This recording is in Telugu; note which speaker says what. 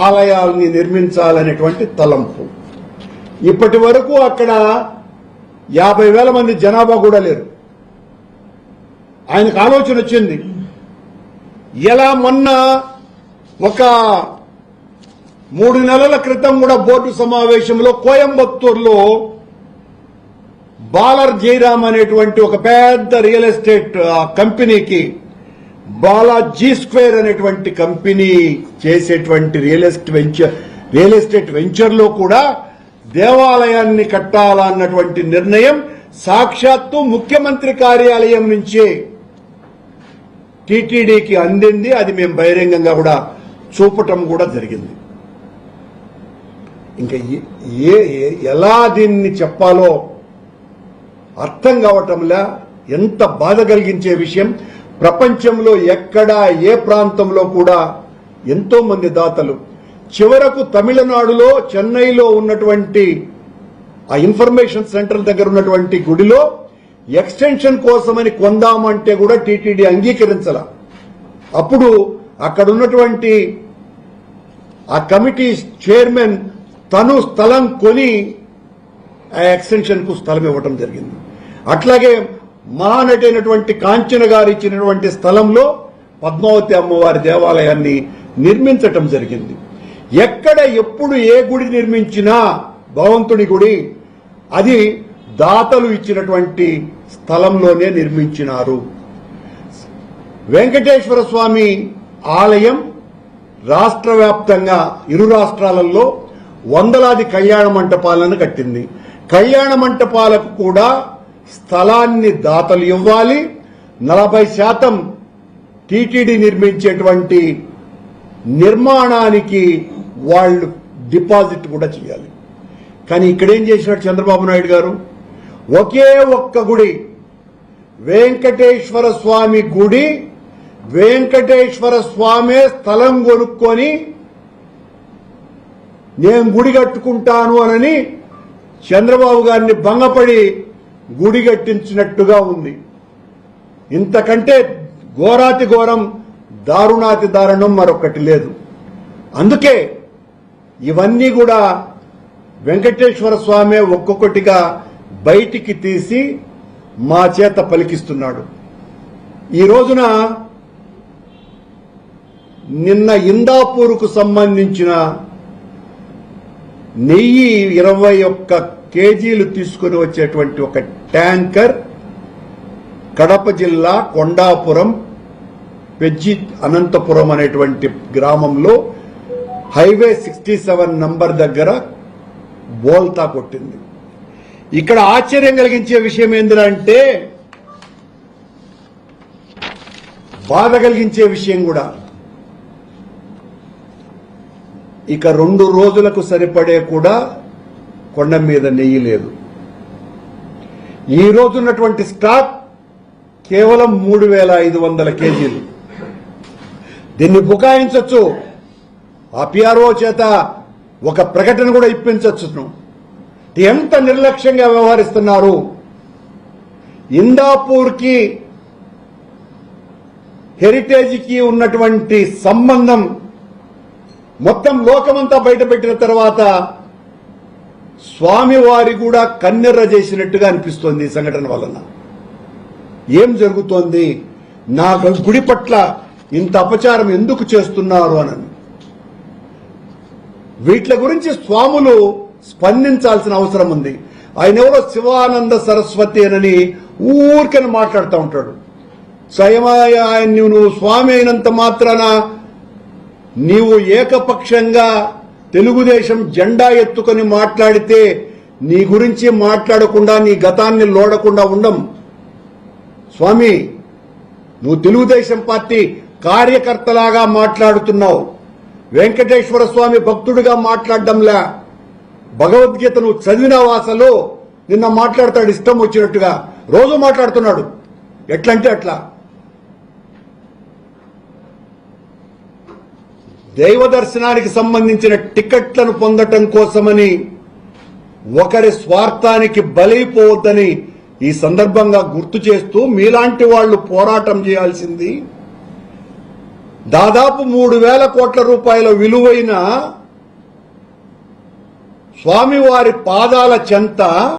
Speaker 1: ఆలయాల్ని నిర్మించాలనేటువంటి తలంపు. ఇప్పటి వరకు అక్కడ 50,000 మంది జనాభా కూడా లేరు. ఆయనకు ఆలోచన వచ్చింది, ఎలా మొన్న ఒక 3 నెలల క్రితం కూడా బోర్డు సమావేశంలో కోయంబత్తూరులో బాలర్ జయరామ్ అనేటువంటి ఒక పెద్ద రియల్ ఎస్టేట్ కంపెనీకి బాలా జీ స్క్వేర్ అనేటువంటి కంపెనీ చేసేటువంటి రియల్ ఎస్టేట్ వెంచర్ లో కూడా దేవాలయాన్ని కట్టాలన్నటువంటి నిర్ణయం సాక్షాత్తు ముఖ్యమంత్రి కార్యాలయం నుంచే టీటీడీకి అందింది. అది మేము బహిరంగంగా కూడా చూపటం కూడా జరిగింది. ఇంకా ఎలా దీన్ని చెప్పాలో అర్థం కావటంలా, ఎంత బాధ కలిగించే విషయం. ప్రపంచంలో ఎక్కడా ఏ ప్రాంతంలో కూడా ఎంతో మంది దాతలు, చివరకు తమిళనాడులో చెన్నైలో ఉన్నటువంటి ఆ ఇన్ఫర్మేషన్ సెంటర్ దగ్గర ఉన్నటువంటి గుడిలో ఎక్స్టెన్షన్ కోసమని కొందామంటే కూడా టీటీడీ అంగీకరించాల. అప్పుడు అక్కడ ఉన్నటువంటి ఆ కమిటీ చైర్మన్ తను స్థలం కొని ఆ ఎక్స్టెన్షన్ కు స్థలం ఇవ్వడం జరిగింది. అట్లాగే మహానటైనటువంటి కాంచన గారు ఇచ్చినటువంటి స్థలంలో పద్మావతి అమ్మవారి దేవాలయాన్ని నిర్మించటం జరిగింది. ఎక్కడ ఎప్పుడు ఏ గుడి నిర్మించినా భగవంతుడి గుడి అది దాతలు ఇచ్చినటువంటి స్థలంలోనే నిర్మించినారు. వెంకటేశ్వర స్వామి ఆలయం రాష్ట్ర వ్యాప్తంగా ఇరు రాష్ట్రాలలో వందలాది కళ్యాణ మంటపాలను కట్టింది. కళ్యాణ మంటపాలకు కూడా స్థలాన్ని దాతలు ఇవ్వాలి. 40% టీటీడీ నిర్మించేటువంటి నిర్మాణానికి వాళ్ళు డిపాజిట్ కూడా చేయాలి. కానీ ఇక్కడేం చేసినాడు చంద్రబాబు నాయుడు గారు? ఒకే ఒక్క గుడి, వెంకటేశ్వర స్వామి గుడి, వెంకటేశ్వర స్వామే స్థలం కొనుక్కొని నేను గుడి కట్టుకుంటాను అని చంద్రబాబు గారిని భంగపడి గుడి కట్టించినట్టుగా ఉంది. ఇంతకంటే ఘోరాతి ఘోరం, దారుణాతి దారుణం మరొకటి లేదు. అందుకే ఇవన్నీ కూడా వెంకటేశ్వర స్వామి ఒక్కొక్కటిగా బయటికి తీసి మా చేత పలికిస్తున్నాడు. ఈ రోజున నిన్న ఇందాపూర్కు సంబంధించిన నెయ్యి 21 కేజీలు తీసుకుని వచ్చేటువంటి ఒక ట్యాంకర్ కడప జిల్లా కొండాపురం పెజ్జి అనంతపురం అనేటువంటి గ్రామంలో హైవే 67 నంబర్ దగ్గర బోల్తా కొట్టింది. ఇక్కడ ఆశ్చర్యం కలిగించే విషయం ఏంటంటే, బాధ కలిగించే విషయం కూడా, ఇక 2 రోజులకు సరిపడే కూడా కొండ మీద నెయ్యి లేదు. ఈ రోజు ఉన్నటువంటి స్టాక్ కేవలం 3,500 కేజీలు. దీన్ని బుకాయించవచ్చు, ఆ పిఆర్ఓ చేత ఒక ప్రకటన కూడా ఇప్పించవచ్చు. ఎంత నిర్లక్ష్యంగా వ్యవహరిస్తున్నారు. ఇందాపూర్కి హెరిటేజ్కి ఉన్నటువంటి సంబంధం మొత్తం లోకమంతా బయటపెట్టిన తర్వాత స్వామివారి కూడా కన్నెర్ర చేసినట్టుగా అనిపిస్తోంది ఈ సంఘటన వలన. ఏం జరుగుతోంది? నా గుడి పట్ల ఇంత అపచారం ఎందుకు చేస్తున్నారు అని. వీటి గురించి స్వాములు స్పందించాల్సిన అవసరం ఉంది. ఆయన ఎవరో శివానంద సరస్వతి అని ఊరికని మాట్లాడుతూ ఉంటాడు. నువ్వు స్వామి అయినంత మాత్రాన నీవు ఏకపక్షంగా తెలుగుదేశం జెండా ఎత్తుకొని మాట్లాడితే నీ గురించి మాట్లాడకుండా, నీ గతాన్ని లోడకుండా ఉండం. స్వామి, నువ్వు తెలుగుదేశం పార్టీ కార్యకర్తలాగా మాట్లాడుతున్నావు. వెంకటేశ్వర స్వామి భక్తుడిగా మాట్లాడడంలా. భగవద్గీత నువ్వు చదివిన వాసలో నిన్న మాట్లాడతాడు ఇష్టం వచ్చినట్టుగా. రోజు మాట్లాడుతున్నాడు, ఎట్లంటే అట్లా. దైవ దర్శనానికి సంబంధించిన టికెట్లను పొందటం కోసమని ఒకరి స్వార్థానికి బలైపోవద్దని ఈ సందర్భంగా గుర్తు చేస్తూ, మీలాంటి వాళ్లు పోరాటం చేయాల్సింది దాదాపు 3,000 కోట్ల రూపాయల విలువైన స్వామివారి పాదాల చెంత